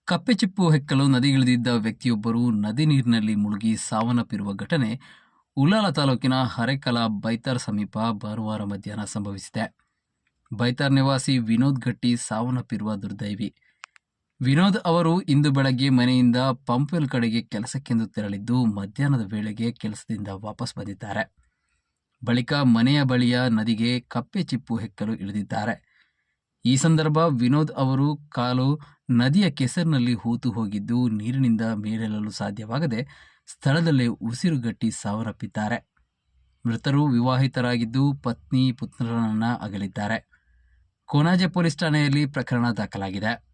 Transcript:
ಕಪ್ಪೆಚಿಪ್ಪು ಹೆಕ್ಕಲು ನದಿಗಿಳಿದಿದ್ದ ವ್ಯಕ್ತಿಯೊಬ್ಬರು ನದಿ ನೀರಿನಲ್ಲಿ ಮುಳುಗಿ ಸಾವನ್ನಪ್ಪಿರುವ ಘಟನೆ ಉಳ್ಳಾಲ ತಾಲೂಕಿನ ಹರೇಕಲ ಬೈತಾರ್ ಸಮೀಪ ಭಾನುವಾರ ಮಧ್ಯಾಹ್ನ ಸಂಭವಿಸಿದೆ. ಬೈತಾರ್ ನಿವಾಸಿ ವಿನೋದ್ ಗಟ್ಟಿ ಸಾವನ್ನಪ್ಪಿರುವ ದುರ್ದೈವಿ. ವಿನೋದ್ ಅವರು ಇಂದು ಬೆಳಗ್ಗೆ ಮನೆಯಿಂದ ಪಂಪ್ವೆಲ್ ಕಡೆಗೆ ಕೆಲಸಕ್ಕೆಂದು ತೆರಳಿದ್ದು ಮಧ್ಯಾಹ್ನದ ವೇಳೆಗೆ ಕೆಲಸದಿಂದ ವಾಪಸ್ ಬಂದಿದ್ದಾರೆ. ಬಳಿಕ ಮನೆಯ ಬಳಿಯ ನದಿಗೆ ಕಪ್ಪೆ ಚಿಪ್ಪು ಹೆಕ್ಕಲು ಇಳಿದಿದ್ದಾರೆ. ಈ ಸಂದರ್ಭ ವಿನೋದ್ ಅವರು ಕಾಲು ನದಿಯ ಕೆಸರಿನಲ್ಲಿ ಹೂತು ಹೋಗಿದ್ದು ನೀರಿನಿಂದ ಮೇಲೇಳಲು ಸಾಧ್ಯವಾಗದೆ ಸ್ಥಳದಲ್ಲೇ ಉಸಿರುಗಟ್ಟಿ ಸಾವನ್ನಪ್ಪಿದ್ದಾರೆ. ಮೃತರು ವಿವಾಹಿತರಾಗಿದ್ದು ಪತ್ನಿ ಪುತ್ರನನ್ನ ಅಗಲಿದ್ದಾರೆ. ಕೊನಾಜೆ ಪೊಲೀಸ್ ಠಾಣೆಯಲ್ಲಿ ಪ್ರಕರಣ ದಾಖಲಾಗಿದೆ.